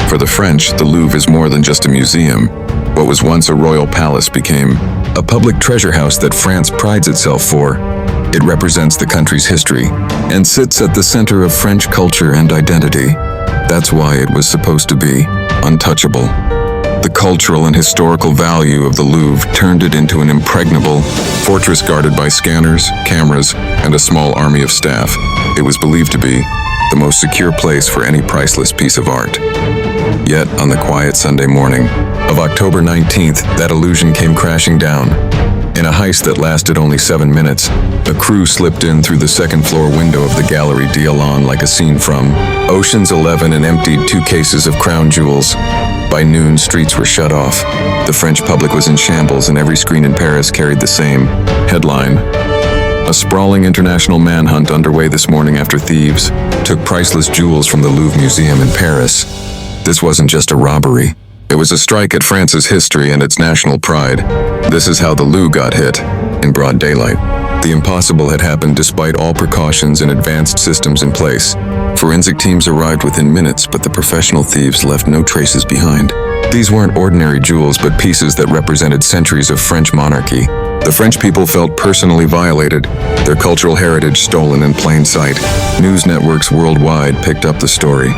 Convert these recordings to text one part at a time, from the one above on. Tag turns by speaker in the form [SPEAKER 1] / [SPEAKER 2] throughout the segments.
[SPEAKER 1] For the French, the Louvre is more than just a museum. What was once a royal palace became a public treasure house that France prides itself for. It represents the country's history and sits at the center of French culture and identity. That's why it was supposed to be untouchable. The cultural and historical value of the Louvre turned it into an impregnable fortress guarded by scanners, cameras, and a small army of staff. It was believed to be the most secure place for any priceless piece of art. Yet, on the quiet Sunday morning of October 19th, that illusion came crashing down. In a heist that lasted only 7 minutes, a crew slipped in through the second-floor window of the Galerie d'Alon like a scene from Ocean's 11 and emptied 2 cases of crown jewels. By noon, streets were shut off. The French public was in shambles, and every screen in Paris carried the same headline. A sprawling international manhunt underway this morning after thieves took priceless jewels from the Louvre Museum in Paris. This wasn't just a robbery. It was a strike at France's history and its national pride. This is how the Louvre got hit, in broad daylight. The impossible had happened despite all precautions and advanced systems in place. Forensic teams arrived within minutes, but the professional thieves left no traces behind. These weren't ordinary jewels, but pieces that represented centuries of French monarchy. The French people felt personally violated, their cultural heritage stolen in plain sight. News networks worldwide picked up the story,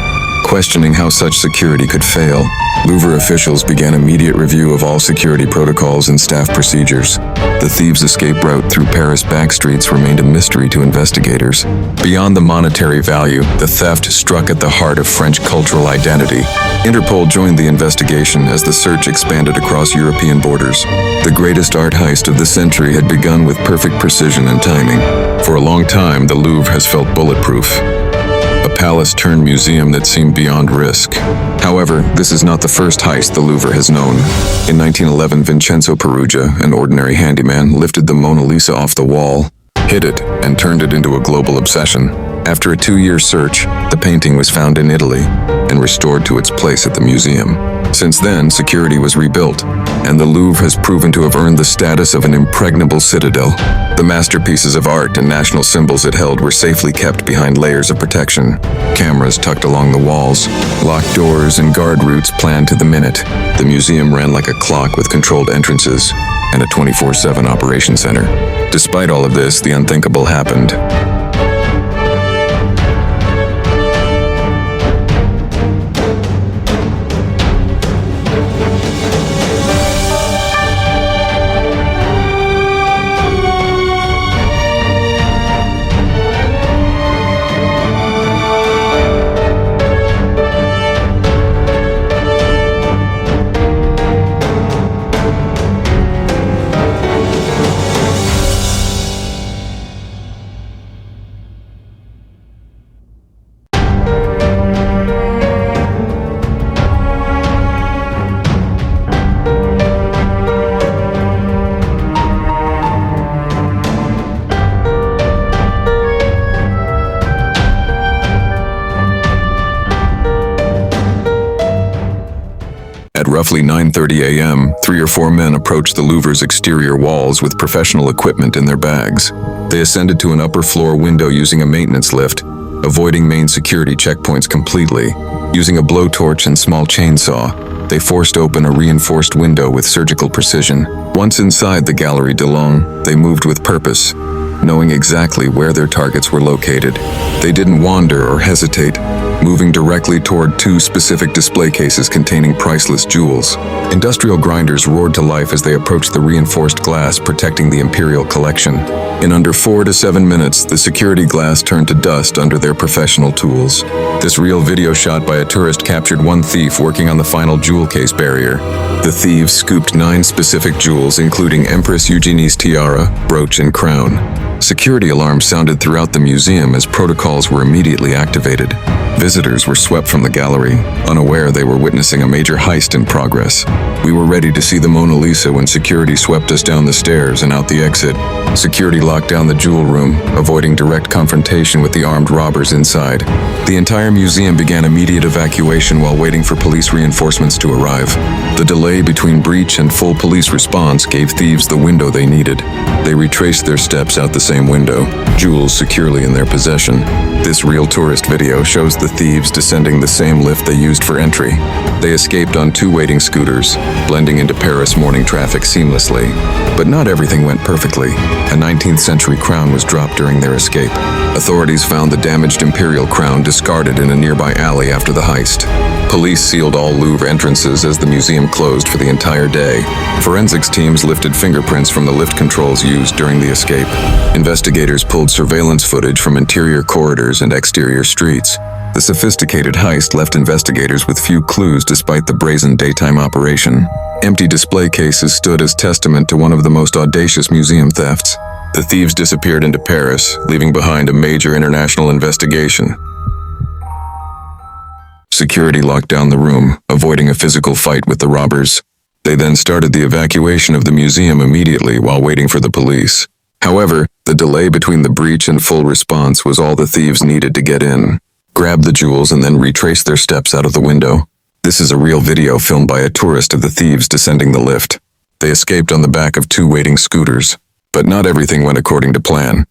[SPEAKER 1] questioning how such security could fail. Louvre officials began immediate review of all security protocols and staff procedures. The thieves' escape route through Paris back streets remained a mystery to investigators. Beyond the monetary value, the theft struck at the heart of French cultural identity. Interpol joined the investigation as the search expanded across European borders. The greatest art heist of the century had begun with perfect precision and timing. For a long time, the Louvre has felt bulletproof. A palace-turned-museum that seemed beyond risk. However, this is not the first heist the Louvre has known. In 1911, Vincenzo Peruggia, an ordinary handyman, lifted the Mona Lisa off the wall, hid it, and turned it into a global obsession. After a 2-year search, the painting was found in Italy and restored to its place at the museum. Since then, security was rebuilt, and the Louvre has proven to have earned the status of an impregnable citadel. The masterpieces of art and national symbols it held were safely kept behind layers of protection. Cameras tucked along the walls, locked doors, and guard routes planned to the minute. The museum ran like a clock with controlled entrances and a 24/7 operation center. Despite all of this, the unthinkable happened. At roughly 9:30 a.m., 3 or 4 men approached the Louvre's exterior walls with professional equipment in their bags. They ascended to an upper-floor window using a maintenance lift, avoiding main security checkpoints completely. Using a blowtorch and small chainsaw, they forced open a reinforced window with surgical precision. Once inside the Galerie d'Alon, they moved with purpose, knowing exactly where their targets were located. They didn't wander or hesitate, moving directly toward 2 specific display cases containing priceless jewels. Industrial grinders roared to life as they approached the reinforced glass protecting the imperial collection. In under 4 to 7 minutes, the security glass turned to dust under their professional tools. This real video shot by a tourist captured one thief working on the final jewel case barrier. The thieves scooped 9 specific jewels, including Empress Eugenie's tiara, brooch, and crown. Security alarms sounded throughout the museum as protocols were immediately activated. Visitors were swept from the gallery, unaware they were witnessing a major heist in progress. We were ready to see the Mona Lisa when security swept us down the stairs and out the exit. Security locked down the jewel room, avoiding direct confrontation with the armed robbers inside. The entire museum began immediate evacuation while waiting for police reinforcements to arrive. The delay between breach and full police response gave thieves the window they needed. They retraced their steps out the same window, jewels securely in their possession. This real tourist video shows the thieves descending the same lift they used for entry. They escaped on 2 waiting scooters, blending into Paris morning traffic seamlessly. But not everything went perfectly. A 19th century crown was dropped during their escape. Authorities found the damaged imperial crown discarded in a nearby alley after the heist. Police sealed all Louvre entrances as the museum closed for the entire day. Forensics teams lifted fingerprints from the lift controls used during the escape. Investigators pulled surveillance footage from interior corridors and exterior streets. The sophisticated heist left investigators with few clues despite the brazen daytime operation. Empty display cases stood as testament to one of the most audacious museum thefts. The thieves disappeared into Paris, leaving behind a major international investigation. Security locked down the room, avoiding a physical fight with the robbers. They then started the evacuation of the museum immediately while waiting for the police. However, the delay between the breach and full response was all the thieves needed to get in, grab the jewels, and then retrace their steps out of the window. This is a real video filmed by a tourist of the thieves descending the lift. They escaped on the back of 2 waiting scooters, but not everything went according to plan.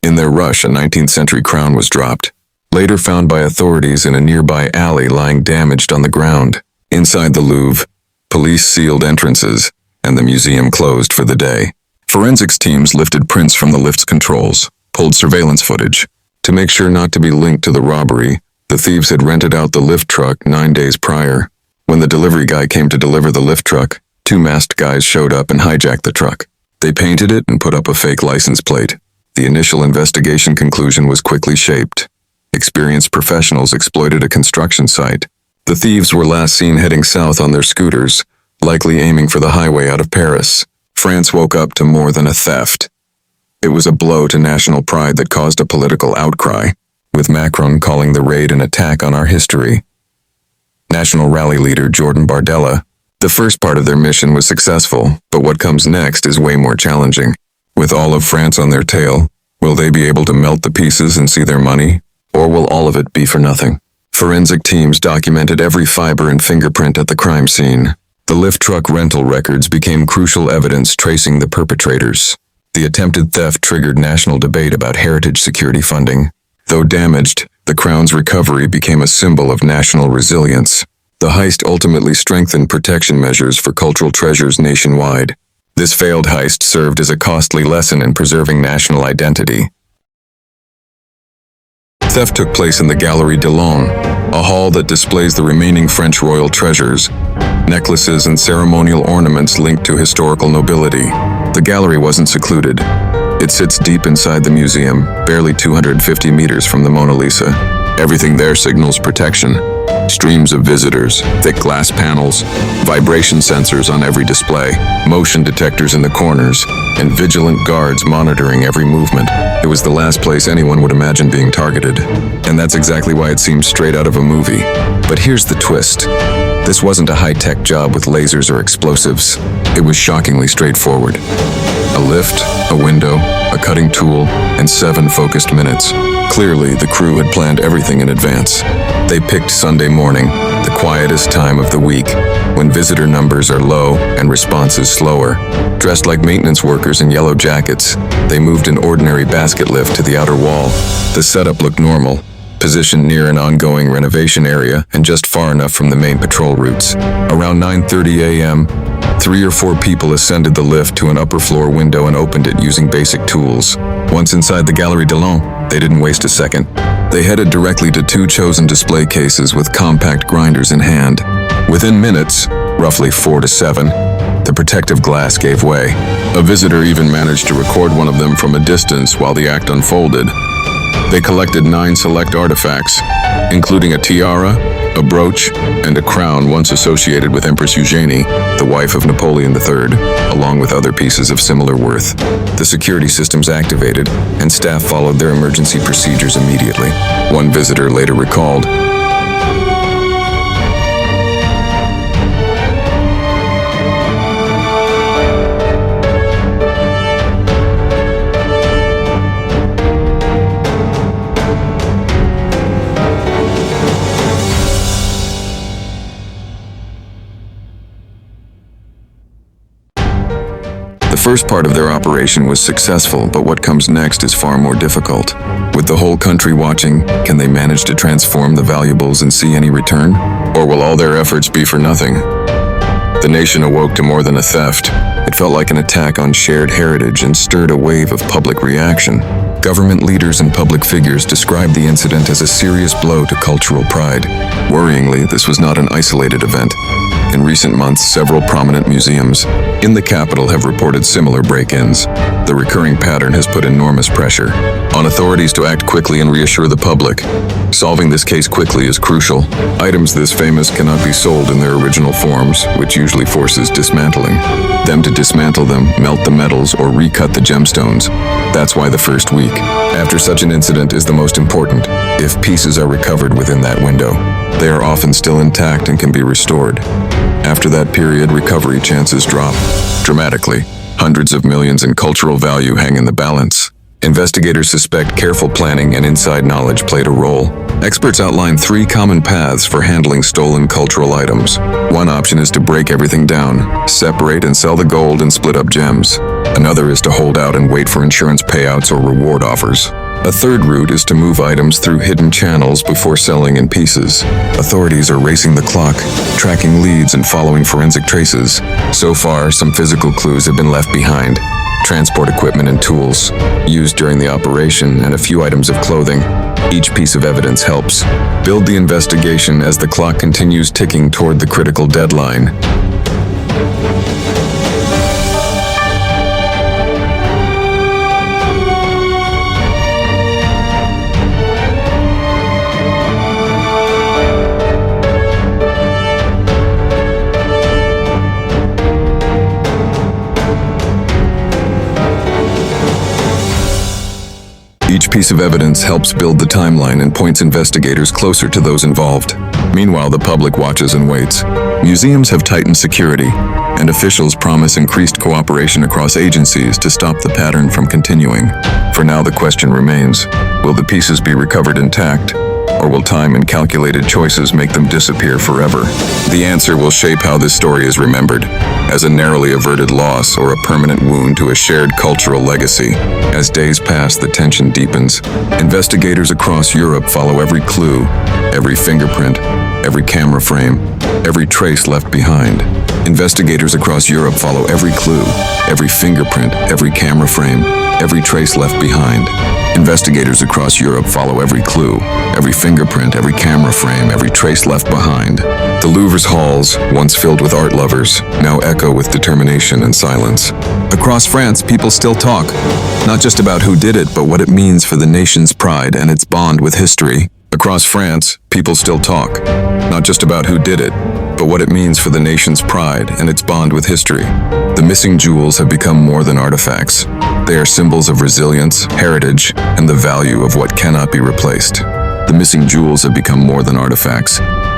[SPEAKER 1] In their rush, a 19th century crown was dropped, later found by authorities in a nearby alley lying damaged on the ground. Inside the Louvre, police sealed entrances, and the museum closed for the day. Forensics teams lifted prints from the lift's controls, pulled surveillance footage. To make sure not to be linked to the robbery, the thieves had rented out the lift truck 9 days prior. When the delivery guy came to deliver the lift truck, 2 masked guys showed up and hijacked the truck. They painted it and put up a fake license plate. The initial investigation conclusion was quickly shaped. Experienced professionals exploited a construction site. The thieves were last seen heading south on their scooters, likely aiming for the highway out of Paris. France woke up to more than a theft. It was a blow to national pride that caused a political outcry, with Macron calling the raid an attack on our history. National Rally leader Jordan Bardella. The first part of their mission was successful, but what comes next is way more challenging. With all of France on their tail, will they be able to melt the pieces and see their money? Or will all of it be for nothing? Forensic teams documented every fiber and fingerprint at the crime scene. The lift truck rental records became crucial evidence tracing the perpetrators. The attempted theft triggered national debate about heritage security funding. Though damaged, the crown's recovery became a symbol of national resilience. The heist ultimately strengthened protection measures for cultural treasures nationwide. This failed heist served as a costly lesson in preserving national identity. Theft took place in the Galerie de Lyon, a hall that displays the remaining French royal treasures, necklaces and ceremonial ornaments linked to historical nobility. The gallery wasn't secluded. It sits deep inside the museum, barely 250 meters from the Mona Lisa. Everything there signals protection. Streams of visitors, thick glass panels, vibration sensors on every display, motion detectors in the corners, and vigilant guards monitoring every movement. It was the last place anyone would imagine being targeted. And that's exactly why it seemed straight out of a movie. But here's the twist. This wasn't a high-tech job with lasers or explosives. It was shockingly straightforward. A lift, a window, a cutting tool, and 7 focused minutes. Clearly, the crew had planned everything in advance. They picked Sunday morning, the quietest time of the week, when visitor numbers are low and responses slower. Dressed like maintenance workers in yellow jackets, they moved an ordinary basket lift to the outer wall. The setup looked normal, positioned near an ongoing renovation area and just far enough from the main patrol routes. Around 9:30 a.m., 3 or 4 people ascended the lift to an upper floor window and opened it using basic tools. Once inside the Galerie de Lyon, they didn't waste a second. They headed directly to 2 chosen display cases with compact grinders in hand. Within minutes, roughly 4 to 7, the protective glass gave way. A visitor even managed to record one of them from a distance while the act unfolded. They collected 9 select artifacts, including a tiara, a brooch, and a crown once associated with Empress Eugenie, the wife of Napoleon III, along with other pieces of similar worth. The security systems activated, and staff followed their emergency procedures immediately. One visitor later recalled, The first part of their operation was successful, but what comes next is far more difficult. With the whole country watching, can they manage to transform the valuables and see any return? Or will all their efforts be for nothing? The nation awoke to more than a theft. It felt like an attack on shared heritage and stirred a wave of public reaction. Government leaders and public figures described the incident as a serious blow to cultural pride. Worryingly, this was not an isolated event. In recent months, several prominent museums in the capital have reported similar break-ins. The recurring pattern has put enormous pressure on authorities to act quickly and reassure the public. Solving this case quickly is crucial. Items this famous cannot be sold in their original forms, which usually forces dismantling. Them to dismantle them, melt the metals, or recut the gemstones. That's why the first week after such an incident is the most important. If pieces are recovered within that window, they are often still intact and can be restored. After that period, recovery chances drop dramatically. Hundreds of millions in cultural value hang in the balance. Investigators suspect careful planning and inside knowledge played a role. Experts outline 3 common paths for handling stolen cultural items. One option is to break everything down, separate and sell the gold and split up gems. Another is to hold out and wait for insurance payouts or reward offers. A third route is to move items through hidden channels before selling in pieces. Authorities are racing the clock, tracking leads and following forensic traces. So far, some physical clues have been left behind. Transport equipment and tools used during the operation, and a few items of clothing. Each piece of evidence helps build the investigation as the clock continues ticking toward the critical deadline. Each piece of evidence helps build the timeline and points investigators closer to those involved. Meanwhile, the public watches and waits. Museums have tightened security, and officials promise increased cooperation across agencies to stop the pattern from continuing. For now, the question remains, will the pieces be recovered intact, or will time and calculated choices make them disappear forever? The answer will shape how this story is remembered, as a narrowly averted loss or a permanent wound to a shared cultural legacy. As days pass, the tension deepens. Investigators across Europe follow every clue, every fingerprint, every camera frame, every trace left behind. Investigators across Europe follow every clue, every fingerprint, every camera frame, every trace left behind. Investigators across Europe follow every clue, every fingerprint, every camera frame, every trace left behind. The Louvre's halls, once filled with art lovers, now echo with determination and silence. Across France, people still talk, not just about who did it, but what it means for the nation's pride and its bond with history. Across France, people still talk, not just about who did it, but what it means for the nation's pride and its bond with history. The missing jewels have become more than artifacts. They are symbols of resilience, heritage, and the value of what cannot be replaced. The missing jewels have become more than artifacts.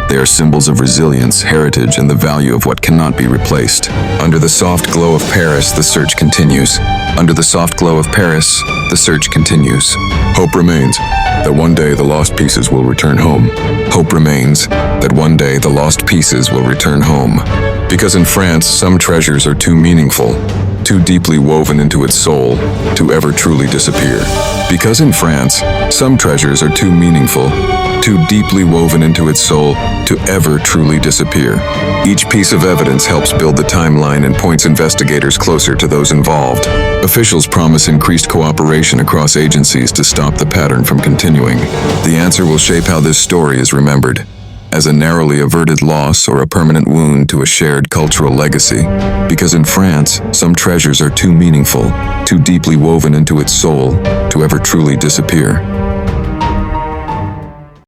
[SPEAKER 1] They are symbols of resilience, heritage, and the value of what cannot be replaced. Under the soft glow of Paris, the search continues. Under the soft glow of Paris, the search continues. Hope remains that one day the lost pieces will return home. Hope remains that one day the lost pieces will return home. Because in France, some treasures are too meaningful, too deeply woven into its soul, to ever truly disappear. Because in France, some treasures are too meaningful, too deeply woven into its soul, to ever truly disappear. Each piece of evidence helps build the timeline and points investigators closer to those involved. Officials promise increased cooperation across agencies to stop the pattern from continuing. The answer will shape how this story is remembered, as a narrowly averted loss or a permanent wound to a shared cultural legacy. Because in France, some treasures are too meaningful, too deeply woven into its soul, to ever truly disappear.